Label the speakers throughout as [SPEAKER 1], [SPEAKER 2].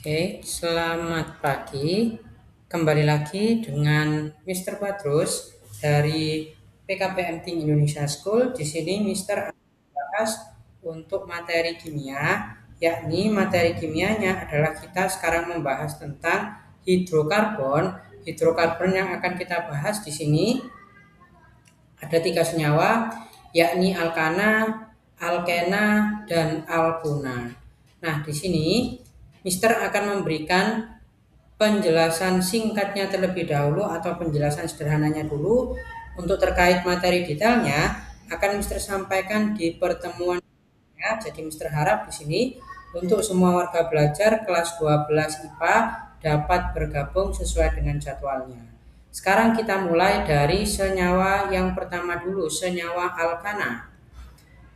[SPEAKER 1] Oke, selamat pagi. Kembali lagi dengan Mr. Patrus dari PKPM Ting Indonesia School. Di sini Mr. akan membahas untuk materi kimia, yakni materi kimianya adalah kita sekarang membahas tentang hidrokarbon. Hidrokarbon yang akan kita bahas di sini ada 3 senyawa, yakni alkana, alkena, dan alkuna. Nah, di sini Mister akan memberikan penjelasan singkatnya terlebih dahulu atau penjelasan sederhananya dulu. Untuk terkait materi detailnya akan Mister sampaikan di pertemuan ya. Jadi Mister harap di sini untuk semua warga belajar kelas 12 IPA dapat bergabung sesuai dengan jadwalnya. Sekarang kita mulai dari senyawa yang pertama dulu, senyawa alkana.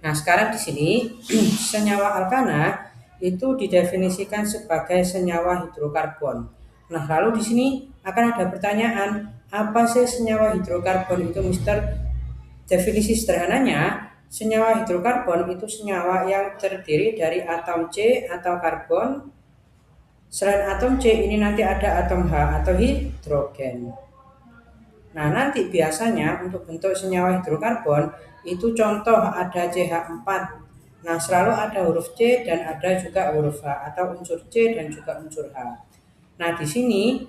[SPEAKER 1] Nah, sekarang di sini senyawa alkana itu didefinisikan sebagai senyawa hidrokarbon. Nah, lalu di sini akan ada pertanyaan, apa sih senyawa hidrokarbon itu, Mister? Definisi sederhananya, senyawa hidrokarbon itu senyawa yang terdiri dari atom C atau karbon. Selain atom C ini nanti ada atom H atau hidrogen. Nah, nanti biasanya untuk bentuk senyawa hidrokarbon itu contoh ada CH4. Nah, selalu ada huruf C dan ada juga huruf H atau unsur C dan juga unsur H. Nah, di sini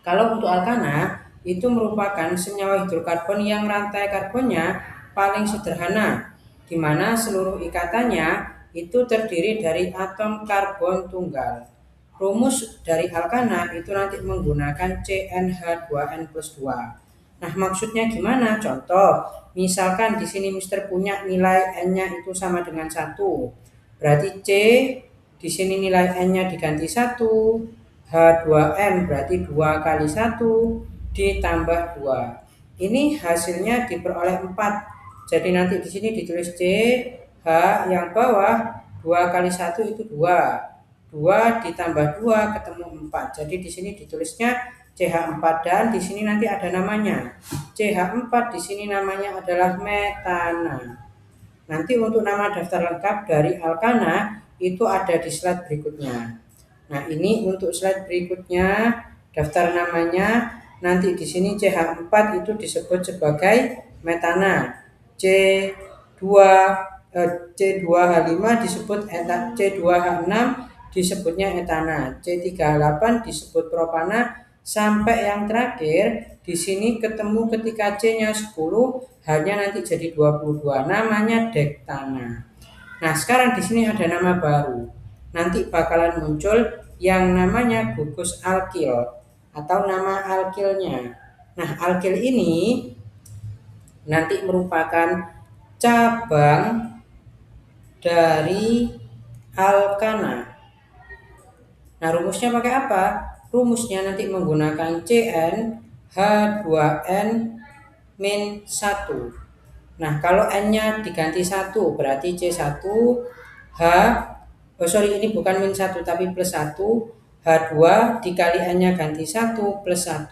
[SPEAKER 1] kalau untuk alkana itu merupakan senyawa hidrokarbon yang rantai karbonnya paling sederhana, di mana seluruh ikatannya itu terdiri dari atom karbon tunggal. Rumus dari alkana itu nanti menggunakan CnH2n plus 2. Nah, maksudnya gimana? Contoh, misalkan di sini Mister punya nilai N-nya itu sama dengan 1. Berarti C di sini nilai N-nya diganti 1. H2N berarti 2 kali 1 ditambah 2. Ini hasilnya diperoleh 4. Jadi nanti di sini ditulis C, H yang bawah 2 kali 1 itu 2. 2 ditambah 2 ketemu 4. Jadi di sini ditulisnya CH4 dan di sini nanti ada namanya. CH4 di sini namanya adalah metana. Nanti untuk nama daftar lengkap dari alkana itu ada di slide berikutnya. Nah, ini untuk slide berikutnya daftar namanya. Nanti di sini CH4 itu disebut sebagai metana. C2H5 disebut C2H6 disebutnya etana, C38 disebut propana, sampai yang terakhir di sini ketemu ketika C-nya 10 hanya nanti jadi 22, namanya dektana. Nah, sekarang di sini ada nama baru. Nanti bakalan muncul yang namanya gugus alkil atau nama alkilnya. Nah, alkil ini nanti merupakan cabang dari alkana. Nah, rumusnya pakai apa? Rumusnya nanti menggunakan CnH2n-1. Nah, kalau N-nya diganti 1 berarti C1 ini bukan min 1 tapi plus 1, H2 dikali N-nya ganti 1 plus 1.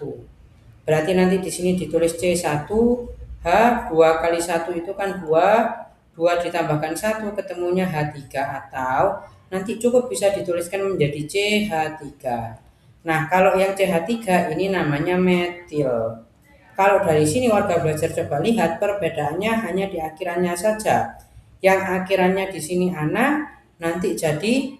[SPEAKER 1] Berarti nanti di sini ditulis C1 H 2 kali 1 itu kan 2, 2 ditambahkan 1 ketemunya H3 atau nanti cukup bisa dituliskan menjadi CH3. Nah, kalau yang CH3 ini namanya metil. Kalau dari sini warga belajar coba lihat perbedaannya hanya di akhirannya saja. Yang akhirannya di sini ana, nanti jadi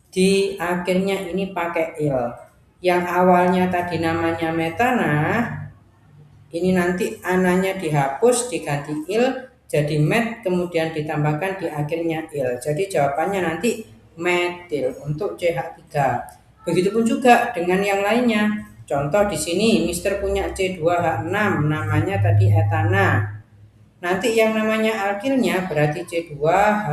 [SPEAKER 1] di akhirnya ini pakai il. Yang awalnya tadi namanya metana, ini nanti ananya dihapus diganti il jadi met, kemudian ditambahkan di akhirnya il. Jadi jawabannya nanti metil untuk CH3. Begitupun juga dengan yang lainnya. Contoh di sini Mister punya C2H6 namanya tadi etana. Nanti yang namanya alkilnya berarti C2H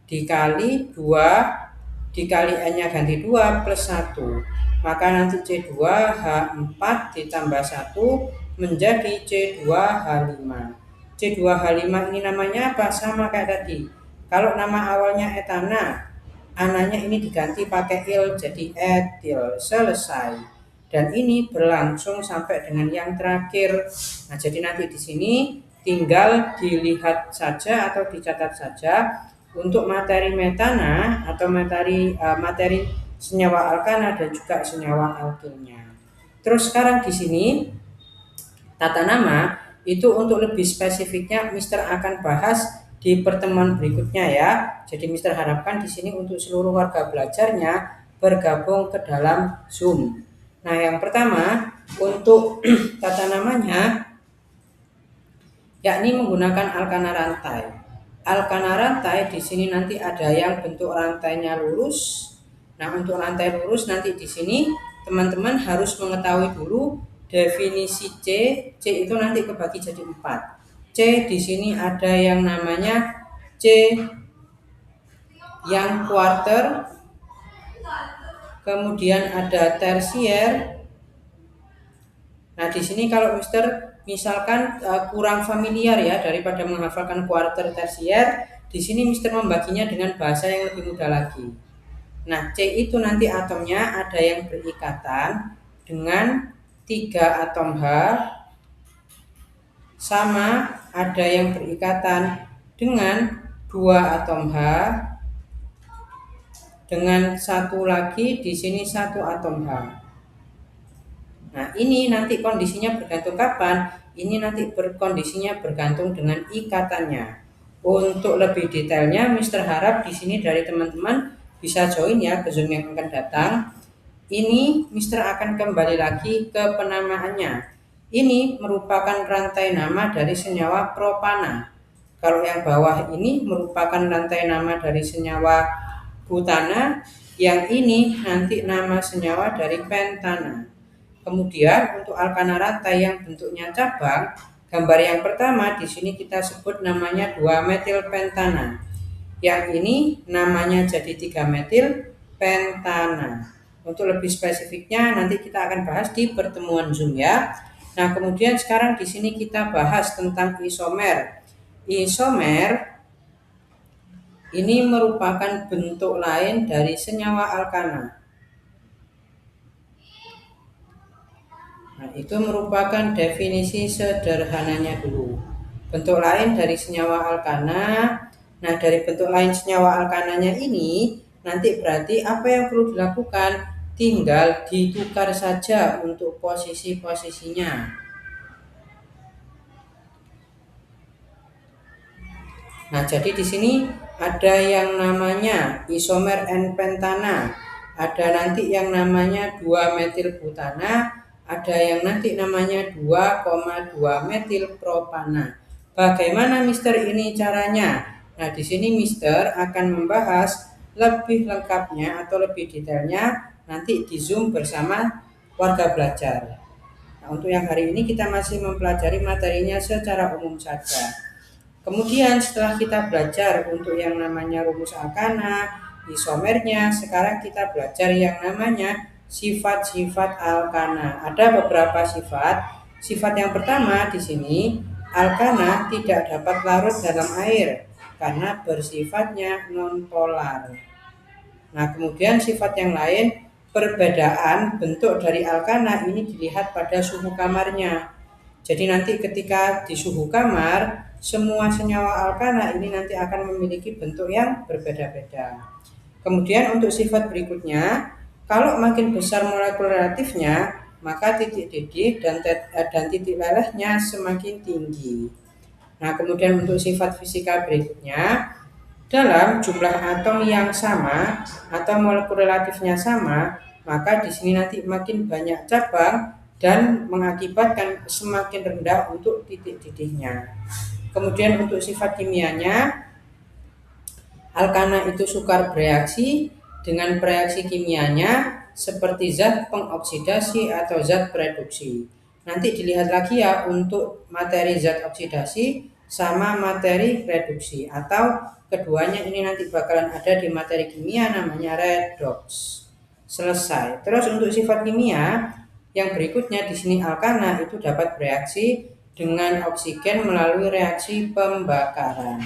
[SPEAKER 1] dikali 2 dikali N-nya ganti 2 plus 1. Maka nanti C2H4 ditambah 1 menjadi C2H5. C2H5 ini namanya apa? Sama kayak tadi. Kalau nama awalnya etana, ananya ini diganti pakai il jadi etil. Selesai. Dan ini berlangsung sampai dengan yang terakhir. Nah, jadi nanti di sini tinggal dilihat saja atau dicatat saja untuk materi metana atau materi senyawa alkana dan juga senyawa alkilnya. Terus sekarang di sini tata nama itu untuk lebih spesifiknya Mister akan bahas di pertemuan berikutnya ya. Jadi Mister harapkan di sini untuk seluruh warga belajarnya bergabung ke dalam Zoom. Nah, yang pertama untuk tata namanya yakni menggunakan alkana rantai. Alkana rantai di sini nanti ada yang bentuk rantainya lurus. Nah, untuk rantai lurus nanti di sini teman-teman harus mengetahui dulu definisi C. C itu nanti kebagi jadi 4. C di sini ada yang namanya C yang quarter, kemudian ada tersier. Nah, di sini kalau Mister misalkan kurang familiar ya daripada menghafalkan quarter tersier, di sini Mister membaginya dengan bahasa yang lebih mudah lagi. Nah, C itu nanti atomnya ada yang berikatan dengan 3 atom H, sama ada yang berikatan dengan 2 atom H, dengan satu lagi di sini 1 atom H. Nah, ini nanti kondisinya bergantung kapan? Ini nanti kondisinya bergantung dengan ikatannya. Untuk lebih detailnya, Mister harap di sini dari teman-teman bisa join ya ke Zoom yang akan datang. Ini Mister akan kembali lagi ke penamaannya. Ini merupakan rantai nama dari senyawa propana. Kalau yang bawah ini merupakan rantai nama dari senyawa butana, yang ini nanti nama senyawa dari pentana. Kemudian untuk alkana rantai yang bentuknya cabang, gambar yang pertama di sini kita sebut namanya 2-metil pentana. Yang ini namanya jadi 3-metil pentana. Untuk lebih spesifiknya nanti kita akan bahas di pertemuan Zoom ya. Nah, kemudian sekarang di sini kita bahas tentang isomer. Isomer ini merupakan bentuk lain dari senyawa alkana. Nah, itu merupakan definisi sederhananya dulu. Bentuk lain dari senyawa alkana. Nah, dari bentuk lain senyawa alkananya ini, nanti berarti apa yang perlu dilakukan? Tinggal ditukar saja untuk posisi-posisinya. Nah, jadi di sini ada yang namanya isomer N-pentana, ada nanti yang namanya 2-metil butana, ada yang nanti namanya 2,2 metil propana. Bagaimana Mister ini caranya? Nah, di sini Mister akan membahas lebih lengkapnya atau lebih detailnya nanti di Zoom bersama warga belajar. Nah, untuk yang hari ini kita masih mempelajari materinya secara umum saja. Kemudian setelah kita belajar untuk yang namanya rumus alkana, isomernya, sekarang kita belajar yang namanya sifat-sifat alkana. Ada beberapa sifat. Sifat yang pertama di sini, alkana tidak dapat larut dalam air karena bersifatnya nonpolar. Nah, kemudian sifat yang lain, perbedaan bentuk dari alkana ini dilihat pada suhu kamarnya. Jadi nanti ketika di suhu kamar, semua senyawa alkana ini nanti akan memiliki bentuk yang berbeda-beda. Kemudian untuk sifat berikutnya, kalau makin besar molekul relatifnya, maka titik didih dan titik lelehnya semakin tinggi. Nah, kemudian untuk sifat fisika berikutnya, dalam jumlah atom yang sama atau molekul relatifnya sama, maka di sini nanti makin banyak cabang dan mengakibatkan semakin rendah untuk titik didihnya. Kemudian untuk sifat kimianya, alkana itu sukar bereaksi dengan reaksi kimianya seperti zat pengoksidasi atau zat pereduksi. Nanti dilihat lagi ya untuk materi zat oksidasi sama materi reduksi, atau keduanya ini nanti bakalan ada di materi kimia namanya redox. Selesai. Terus untuk sifat kimia yang berikutnya di sini alkana itu dapat bereaksi dengan oksigen melalui reaksi pembakaran.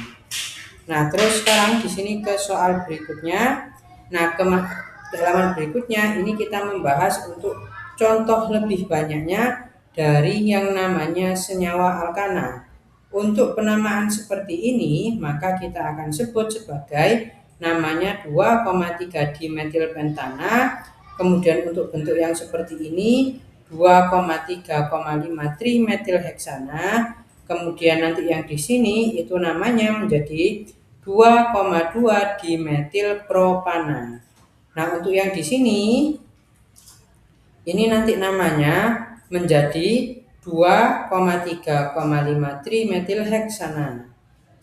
[SPEAKER 1] Nah, terus sekarang di sini ke soal berikutnya. Nah, halaman berikutnya ini kita membahas untuk contoh lebih banyaknya dari yang namanya senyawa alkana. Untuk penamaan seperti ini, maka kita akan sebut sebagai namanya 2,3 dimetilpentana. Kemudian untuk bentuk yang seperti ini 2,3,5 trimetilheksana. Kemudian nanti yang di sini itu namanya menjadi 2,2 dimetilpropana. Nah, untuk yang di sini ini nanti namanya menjadi 2,3,5 trimetilheksana.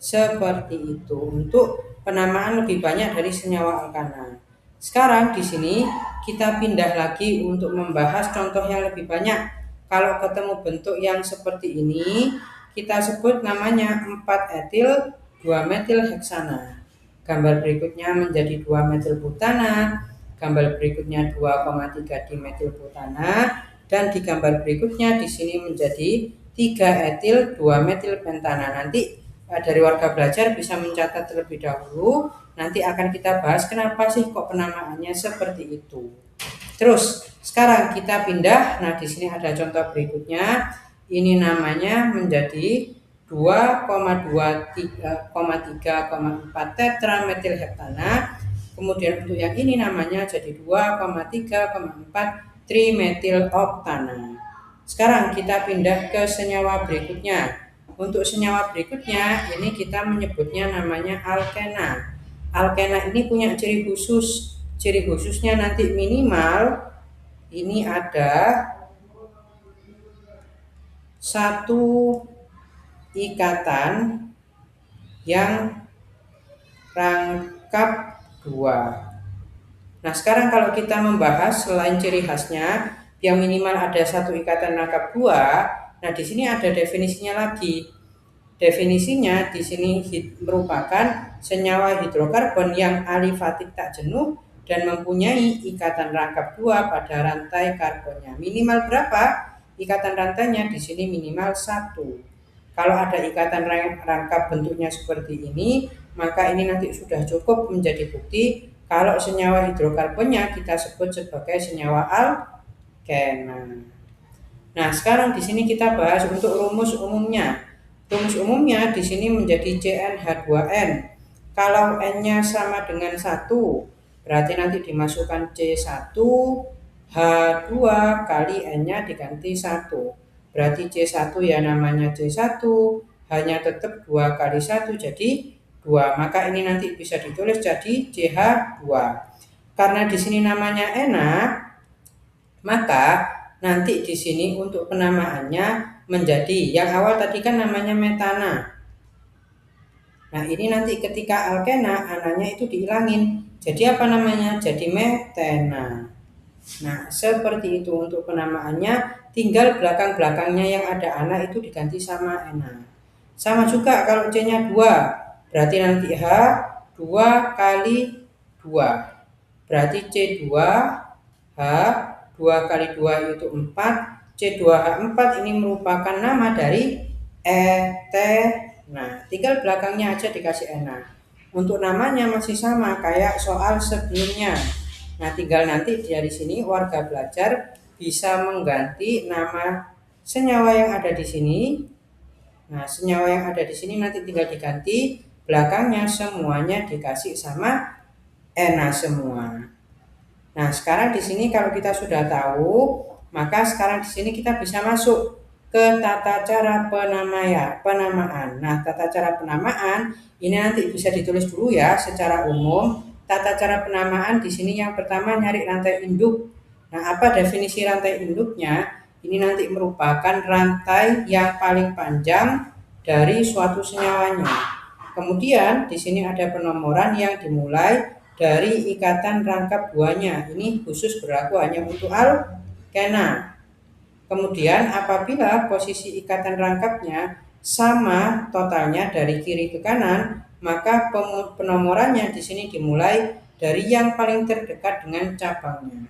[SPEAKER 1] Seperti itu untuk penamaan lebih banyak dari senyawa alkana. Sekarang di sini kita pindah lagi untuk membahas contoh yang lebih banyak. Kalau ketemu bentuk yang seperti ini, kita sebut namanya 4-etil 2-metilheksana. Gambar berikutnya menjadi 2-metilbutana, gambar berikutnya 2,3 dimetilbutana, dan di gambar berikutnya di sini menjadi 3-etil 2-metilpentana. Nanti dari warga belajar bisa mencatat terlebih dahulu. Nanti akan kita bahas kenapa sih kok penamaannya seperti itu. Terus sekarang kita pindah. Nah, di sini ada contoh berikutnya. Ini namanya menjadi 2,3,4 tetrametilheptana. Kemudian untuk yang ini namanya jadi 2,3,4 trimetiloktana. Sekarang kita pindah ke senyawa berikutnya. Untuk senyawa berikutnya ini kita menyebutnya namanya alkena. Alkena ini punya ciri khusus. Ciri khususnya nanti minimal ini ada satu ikatan yang rangkap dua. Nah, sekarang kalau kita membahas selain ciri khasnya yang minimal ada satu ikatan rangkap dua, nah di sini ada definisinya lagi. Definisinya di sini merupakan senyawa hidrokarbon yang alifatik tak jenuh dan mempunyai ikatan rangkap dua pada rantai karbonnya. Minimal berapa? Ikatan rantainya di sini minimal 1. Kalau ada ikatan rangkap bentuknya seperti ini, maka ini nanti sudah cukup menjadi bukti kalau senyawa hidrokarbonnya kita sebut sebagai senyawa alkena. Nah, sekarang di sini kita bahas untuk rumus umumnya. Rumus umumnya di sini menjadi CnH2n. Kalau N-nya sama dengan 1, berarti nanti dimasukkan C1, H2 kali N-nya diganti 1. Berarti C1 ya namanya C1, hanya tetap 2 kali 1 jadi 2. Maka ini nanti bisa ditulis jadi CH2. Karena di sini namanya enak, maka nanti di sini untuk penamaannya menjadi yang awal tadi kan namanya metana. Nah, ini nanti ketika alkena ananya itu dihilangin. Jadi apa namanya? Jadi metena. Nah, seperti itu untuk penamaannya. Tinggal belakang-belakangnya yang ada ana itu diganti sama ena. Sama juga kalau C-nya 2. Berarti nanti H 2 kali 2. Berarti C2 H 2 kali 2 itu 4. C2H4 ini merupakan nama dari etena. Tinggal belakangnya aja dikasih ena. Untuk namanya masih sama kayak soal sebelumnya. Nah, tinggal nanti dari sini warga belajar bisa mengganti nama senyawa yang ada di sini. Nah, senyawa yang ada di sini nanti tinggal diganti, belakangnya semuanya dikasih sama ena semua. Nah, sekarang di sini kalau kita sudah tahu, maka sekarang di sini kita bisa masuk ke tata cara penamaan. Nah, tata cara penamaan ini nanti bisa ditulis dulu ya secara umum. Tata cara penamaan di sini yang pertama nyari rantai induk. Nah, apa definisi rantai induknya? Ini nanti merupakan rantai yang paling panjang dari suatu senyawanya. Kemudian di sini ada penomoran yang dimulai dari ikatan rangkap duanya. Ini khusus berlaku hanya untuk alkena. Kemudian apabila posisi ikatan rangkapnya sama totalnya dari kiri ke kanan, maka penomorannya di sini dimulai dari yang paling terdekat dengan cabangnya.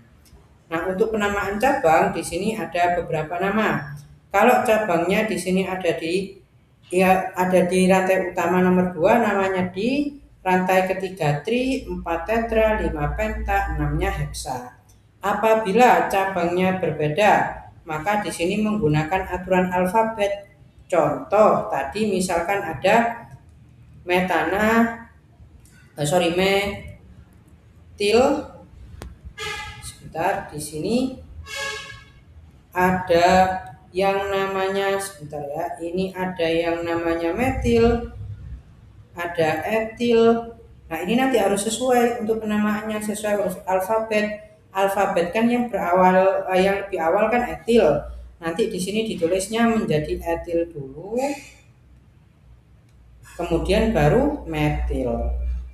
[SPEAKER 1] Nah, untuk penamaan cabang di sini ada beberapa nama. Kalau cabangnya di sini ada di rantai utama nomor 2 namanya di rantai ketiga tri, 4 tetra, 5 penta, 6-nya heksa. Apabila cabangnya berbeda, maka di sini menggunakan aturan alfabet. Contoh tadi misalkan ada metana metil. Sebentar, di sini ada yang namanya, sebentar ya, ini ada yang namanya metil, ada etil. Nah, ini nanti harus sesuai untuk penamaannya, sesuai huruf alfabet. Alfabet kan yang berawal, yang lebih awal kan etil. Nanti di sini ditulisnya menjadi etil dulu, kemudian baru metil.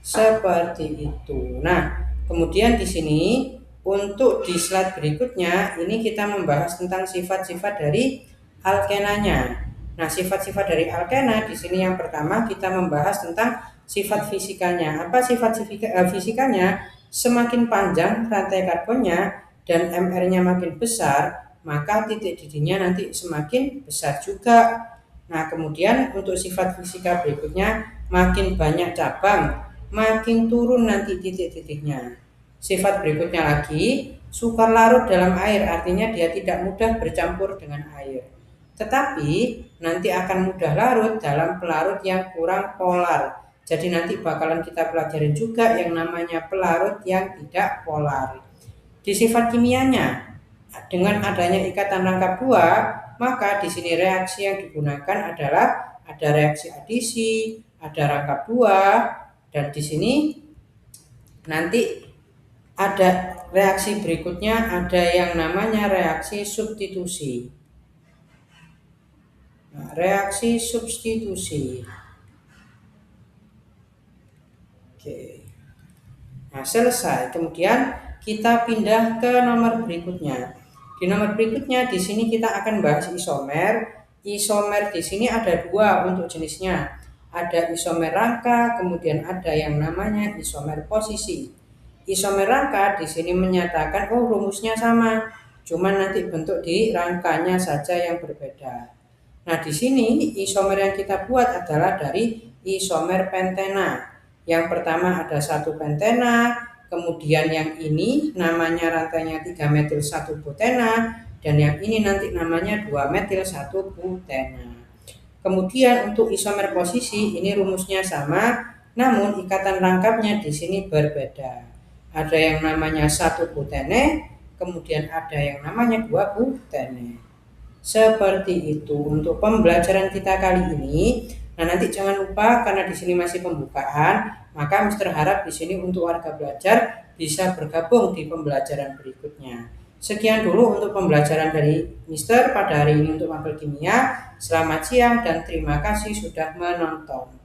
[SPEAKER 1] Seperti itu. Nah, kemudian di sini untuk di slide berikutnya ini kita membahas tentang sifat-sifat dari alkenanya. Nah, sifat-sifat dari alkena di sini yang pertama kita membahas tentang sifat fisikanya. Apa sifat fisikanya? Semakin panjang rantai karbonnya dan MR-nya makin besar, maka titik didihnya nanti semakin besar juga. Nah, kemudian untuk sifat fisika berikutnya, makin banyak cabang, makin turun nanti titik-titiknya. Sifat berikutnya lagi, sukar larut dalam air, artinya dia tidak mudah bercampur dengan air. Tetapi nanti akan mudah larut dalam pelarut yang kurang polar. Jadi nanti bakalan kita pelajarin juga yang namanya pelarut yang tidak polar. Di sifat kimianya, dengan adanya ikatan rangkap dua, maka di sini reaksi yang digunakan adalah ada reaksi adisi, ada rangkap dua, dan di sini nanti ada reaksi berikutnya, ada yang namanya reaksi substitusi. Nah, reaksi substitusi. Oke. Nah, selesai. Kemudian kita pindah ke nomor berikutnya. Di nomor berikutnya di sini kita akan bahas isomer. Isomer di sini ada dua untuk jenisnya. Ada isomer rangka, kemudian ada yang namanya isomer posisi. Isomer rangka di sini menyatakan rumusnya sama, cuman nanti bentuk di rangkanya saja yang berbeda. Nah, di sini isomer yang kita buat adalah dari isomer pentena. Yang pertama ada 1 pentena, kemudian yang ini namanya rantainya 3 metil 1 butena, dan yang ini nanti namanya 2 metil 1 butena. Kemudian untuk isomer posisi ini rumusnya sama, namun ikatan rangkapnya di sini berbeda. Ada yang namanya 1 butene, kemudian ada yang namanya 2 butene. Seperti itu untuk pembelajaran kita kali ini. Nah, nanti jangan lupa karena di sini masih pembukaan, maka Mister harap di sini untuk warga belajar bisa bergabung di pembelajaran berikutnya. Sekian dulu untuk pembelajaran dari Mister pada hari ini untuk mapel kimia. Selamat siang dan terima kasih sudah menonton.